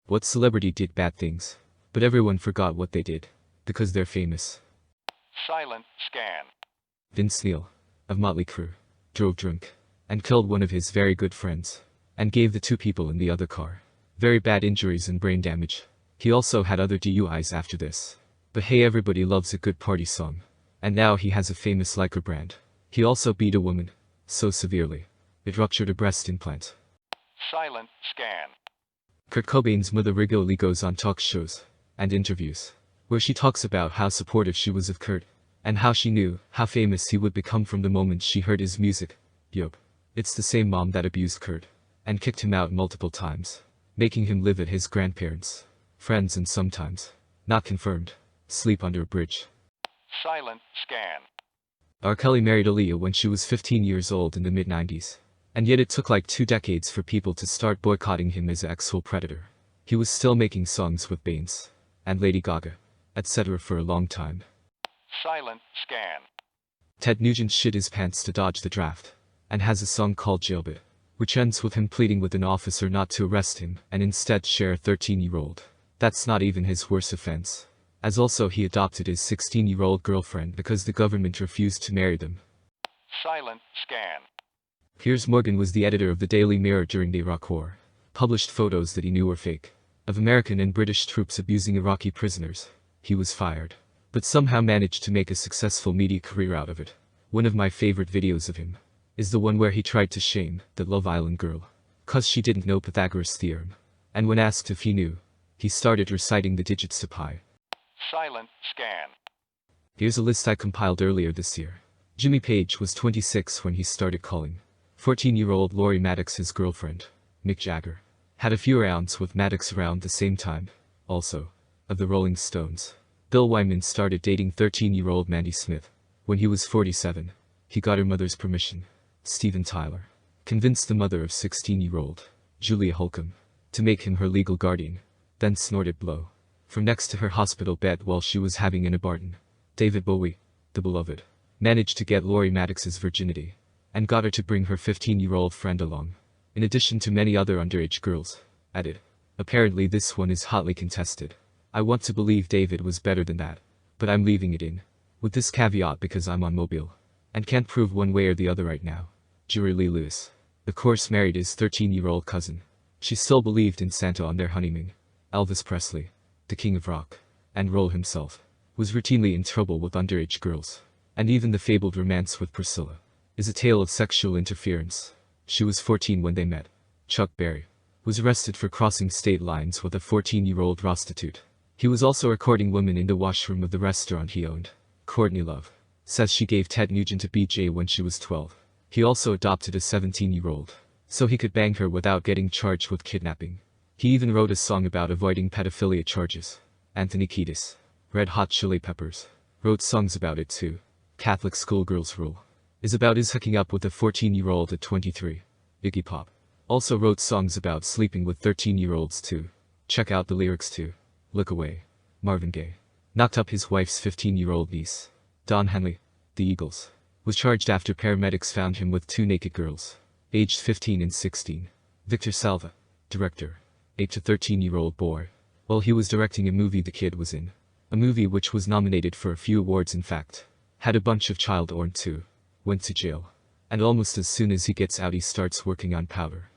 What celebrity did bad things, but everyone forgot what they did, because they're famous? Silent scan. Vince Neil, of Motley Crue, drove drunk, and killed one of his very good friends, and gave the two people in the other car very bad injuries and brain damage. He also had other DUIs after this. But hey, everybody loves a good party song. And now he has a famous Lycra brand. He also beat a woman, so severely, it ruptured a breast implant. Silent scan. Kurt Cobain's mother regularly goes on talk shows and interviews, where she talks about how supportive she was of Kurt, and how she knew how famous he would become from the moment she heard his music. Yup. It's the same mom that abused Kurt, and kicked him out multiple times, making him live at his grandparents, friends and sometimes, not confirmed, sleep under a bridge. Silent scan. R. Kelly married Aaliyah when she was 15 years old in the mid-90s. And yet it took like 2 decades for people to start boycotting him as an sexual predator. He was still making songs with Baines and Lady Gaga, etc. for a long time. Silent scan. Ted Nugent shit his pants to dodge the draft, and has a song called Jailbit, which ends with him pleading with an officer not to arrest him and instead share a 13-year-old. That's not even his worst offense, as also he adopted his 16-year-old girlfriend because the government refused to marry them. Silent scan. Piers Morgan was the editor of the Daily Mirror during the Iraq War, published photos that he knew were fake, of American and British troops abusing Iraqi prisoners. He was fired, but somehow managed to make a successful media career out of it. One of my favorite videos of him is the one where he tried to shame the Love Island girl, cause she didn't know Pythagoras' theorem, and when asked if he knew, he started reciting the digits to pi. Silent scan. Here's a list I compiled earlier this year. Jimmy Page was 26 when he started calling 14-year-old Lori Maddox his girlfriend. Mick Jagger had a few rounds with Maddox around the same time. Also, of the Rolling Stones, Bill Wyman started dating 13-year-old Mandy Smith when he was 47. He got her mother's permission. Steven Tyler convinced the mother of 16-year-old Julia Holcomb to make him her legal guardian, then snorted blow from next to her hospital bed while she was having an abortion. David Bowie, the beloved, managed to get Lori Maddox's virginity and got her to bring her 15-year-old friend along, in addition to many other underage girls. Added. Apparently this one is hotly contested. I want to believe David was better than that, but I'm leaving it in, with this caveat because I'm on Mobile, and can't prove one way or the other right now. Jerry Lee Lewis, of course, married his 13-year-old cousin. She still believed in Santa on their honeymoon. Elvis Presley, the king of rock and roll himself, was routinely in trouble with underage girls, and even the fabled romance with Priscilla is a tale of sexual interference. She was 14 when they met. Chuck Berry was arrested for crossing state lines with a 14-year-old prostitute. He was also recording women in the washroom of the restaurant he owned. Courtney Love says she gave Ted Nugent a BJ when she was 12. He also adopted a 17-year-old, so he could bang her without getting charged with kidnapping. He even wrote a song about avoiding pedophilia charges. Anthony Kiedis, Red Hot Chili Peppers, wrote songs about it too. Catholic Schoolgirl's Rule is about his hooking up with a 14-year-old at 23. Iggy Pop also wrote songs about sleeping with 13-year-olds too. Check out the lyrics to Look Away. Marvin Gaye knocked up his wife's 15-year-old niece. Don Henley, the Eagles, was charged after paramedics found him with 2 naked girls, aged 15 and 16. Victor Salva, director, aped a 13-year-old boy while he was directing a movie the kid was in. A movie which was nominated for a few awards, in fact. Had a bunch of child porn too. Went to jail. And almost as soon as he gets out he starts working on powder.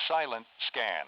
Silent scan.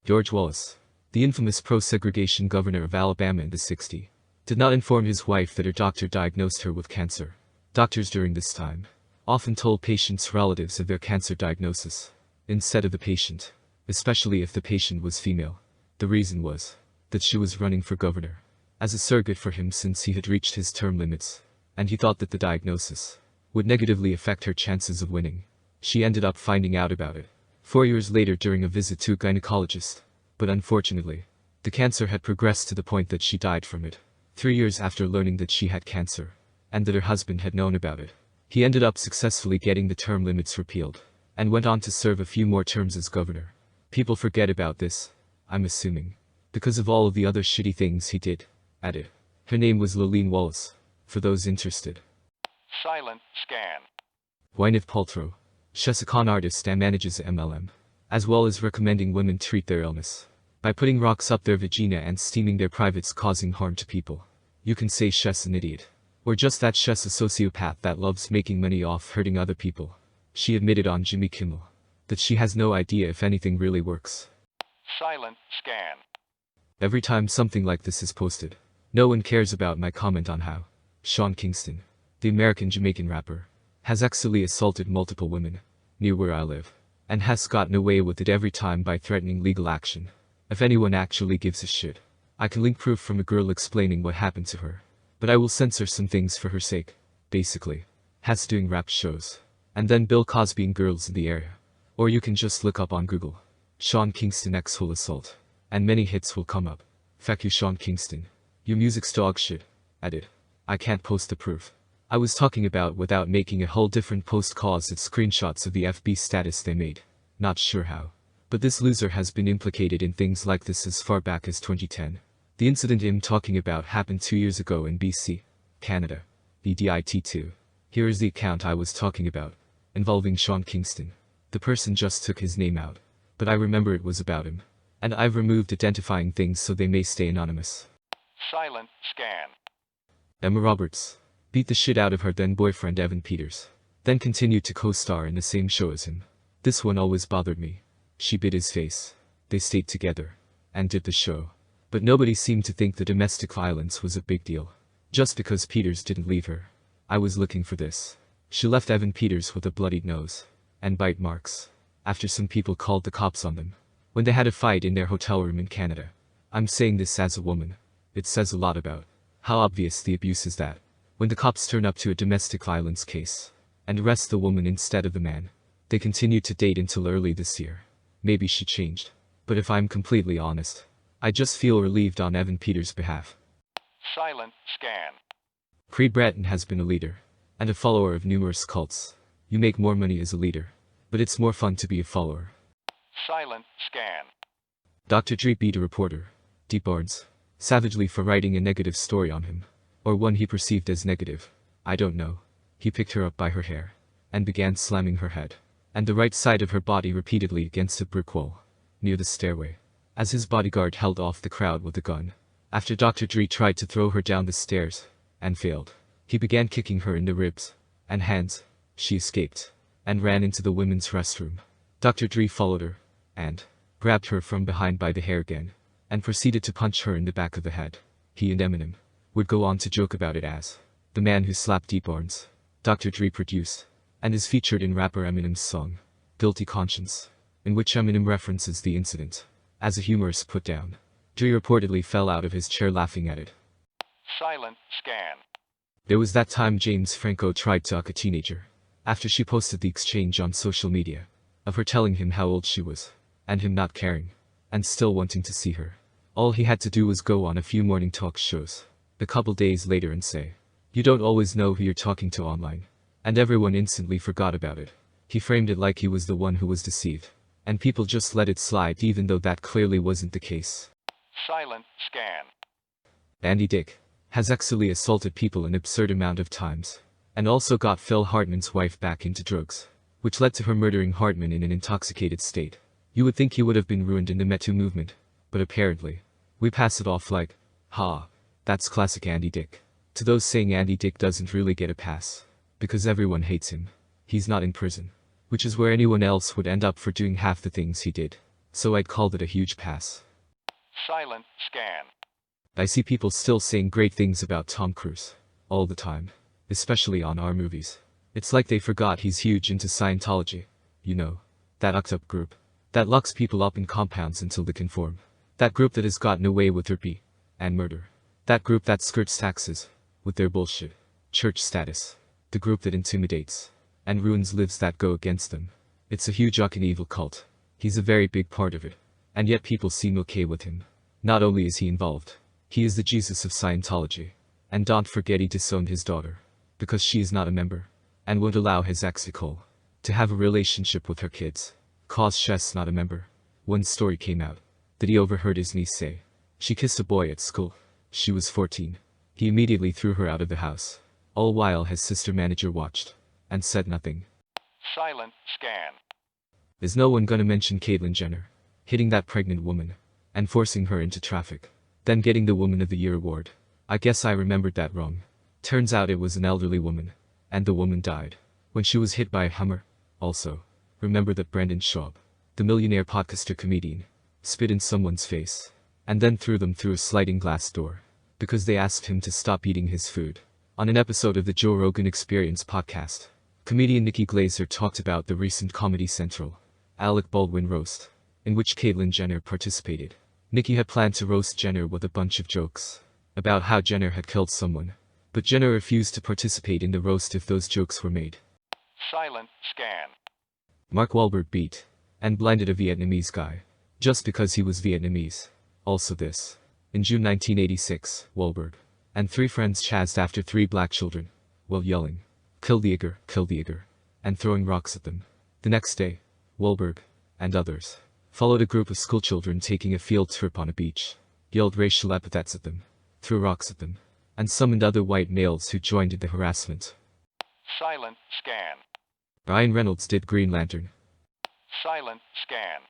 George Wallace, the infamous pro-segregation governor of Alabama in the 60s, did not inform his wife that her doctor diagnosed her with cancer. Doctors during this time often told patients' relatives of their cancer diagnosis instead of the patient, especially if the patient was female. The reason was that she was running for governor as a surrogate for him since he had reached his term limits, and he thought that the diagnosis would negatively affect her chances of winning. She ended up finding out about it 4 years later during a visit to a gynecologist, but unfortunately, the cancer had progressed to the point that she died from it. 3 years after learning that she had cancer, and that her husband had known about it, he ended up successfully getting the term limits repealed, and went on to serve a few more terms as governor. People forget about this, I'm assuming, because of all of the other shitty things he did. Added. Her name was Lillian Wallace, for those interested. Silent scan. Gwyneth Paltrow, she's a con artist and manages MLM, as well as recommending women treat their illness By putting rocks up their vagina and steaming their privates causing harm to people. You can say she's an idiot. Or just that she's a sociopath that loves making money off hurting other people. She admitted on Jimmy Kimmel that she has no idea if anything really works. Silent scan. Every time something like this is posted, no one cares about my comment on how Sean Kingston, the American Jamaican rapper, has actually assaulted multiple women near where I live, and has gotten away with it every time by threatening legal action. If anyone actually gives a shit, I can link proof from a girl explaining what happened to her, but I will censor some things for her sake. Basically, has doing rap shows, and then Bill Cosby and girls in the area. Or you can just look up on Google, Sean Kingston X-Hole Assault, and many hits will come up. Fuck you Sean Kingston. Your music's dog shit. Added. I can't post the proof I was talking about without making a whole different post cause it's screenshots of the FB status they made. Not sure how. But this loser has been implicated in things like this as far back as 2010. The incident I'm talking about happened 2 years ago in BC, Canada. EDIT2. Here is the account I was talking about, involving Sean Kingston. The person just took his name out, but I remember it was about him. And I've removed identifying things so they may stay anonymous. Silent scan. Emma Roberts beat the shit out of her then boyfriend Evan Peters, then continued to co-star in the same show as him. This one always bothered me. She bit his face. They stayed together and did the show. But nobody seemed to think the domestic violence was a big deal. Just because Peters didn't leave her. I was looking for this. She left Evan Peters with a bloodied nose and bite marks after some people called the cops on them when they had a fight in their hotel room in Canada. I'm saying this as a woman. It says a lot about how obvious the abuse is that when the cops turn up to a domestic violence case and arrest the woman instead of the man, they continued to date until early this year. Maybe she changed. But if I'm completely honest, I just feel relieved on Evan Peters' behalf. Silent scan. Creed Bratton has been a leader and a follower of numerous cults. You make more money as a leader, but it's more fun to be a follower. Silent scan. Dr. Dre beat a reporter, D. Barnes, savagely for writing a negative story on him, or one he perceived as negative. I don't know. He picked her up by her hair and began slamming her head and the right side of her body repeatedly against a brick wall near the stairway, as his bodyguard held off the crowd with a gun. After Dr. Dre tried to throw her down the stairs and failed, he began kicking her in the ribs and hands. She escaped and ran into the women's restroom. Dr. Dre followed her and grabbed her from behind by the hair again and proceeded to punch her in the back of the head. He and Eminem would go on to joke about it as the man who slapped D. Barnes. Dr. Dre produced and is featured in rapper Eminem's song, Guilty Conscience, in which Eminem references the incident as a humorous put-down. Dre reportedly fell out of his chair laughing at it. Silent scan. There was that time James Franco tried to fuck a teenager after she posted the exchange on social media of her telling him how old she was and him not caring and still wanting to see her. All he had to do was go on a few morning talk shows a couple days later and say, "You don't always know who you're talking to online." And everyone instantly forgot about it. He framed it like he was the one who was deceived, and people just let it slide even though that clearly wasn't the case. Silent scan. Andy Dick has actually assaulted people an absurd amount of times, and also got Phil Hartman's wife back into drugs, which led to her murdering Hartman in an intoxicated state. You would think he would have been ruined in the Me Too movement, but apparently, we pass it off like, ha, that's classic Andy Dick. To those saying Andy Dick doesn't really get a pass, because everyone hates him. He's not in prison, which is where anyone else would end up for doing half the things he did. So I'd call it a huge pass. Silent scan. I see people still saying great things about Tom Cruise all the time, especially on our movies. It's like they forgot he's huge into Scientology. You know, that UCT up group that locks people up in compounds until they conform. That group that has gotten away with rape and murder. That group that skirts taxes with their bullshit church status. The group that intimidates and ruins lives that go against them. It's a huge fucking evil cult. He's a very big part of it. And yet people seem okay with him. Not only is he involved, he is the Jesus of Scientology. And don't forget he disowned his daughter, because she is not a member, and won't allow his ex Nicole to have a relationship with her kids, cause she's not a member. One story came out that he overheard his niece say she kissed a boy at school. She was 14. He immediately threw her out of the house. All while his sister manager watched and said nothing. Silent scan. Is no one gonna mention Cait Jenner hitting that pregnant woman and forcing her into traffic. Then getting the Woman of the Year award. I guess I remembered that wrong. Turns out it was an elderly woman. And the woman died. When she was hit by a Hummer. Also, remember that Brendan Schaub, the millionaire podcaster comedian, spit in someone's face. And then threw them through a sliding glass door. Because they asked him to stop eating his food. On an episode of the Joe Rogan Experience podcast, comedian Nikki Glazer talked about the recent Comedy Central Alec Baldwin roast, in which Cait Jenner participated. Nikki had planned to roast Jenner with a bunch of jokes about how Jenner had killed someone, but Jenner refused to participate in the roast if those jokes were made. Silent scan. Mark Wahlberg beat and blinded a Vietnamese guy just because he was Vietnamese. Also this. In June 1986, Wahlberg and 3 friends chased after 3 black children while yelling, kill the Igor, and throwing rocks at them. The next day, Wahlberg and others followed a group of schoolchildren taking a field trip on a beach, yelled racial epithets at them, threw rocks at them, and summoned other white males who joined in the harassment. Silent scan. Ryan Reynolds did Green Lantern. Silent scan.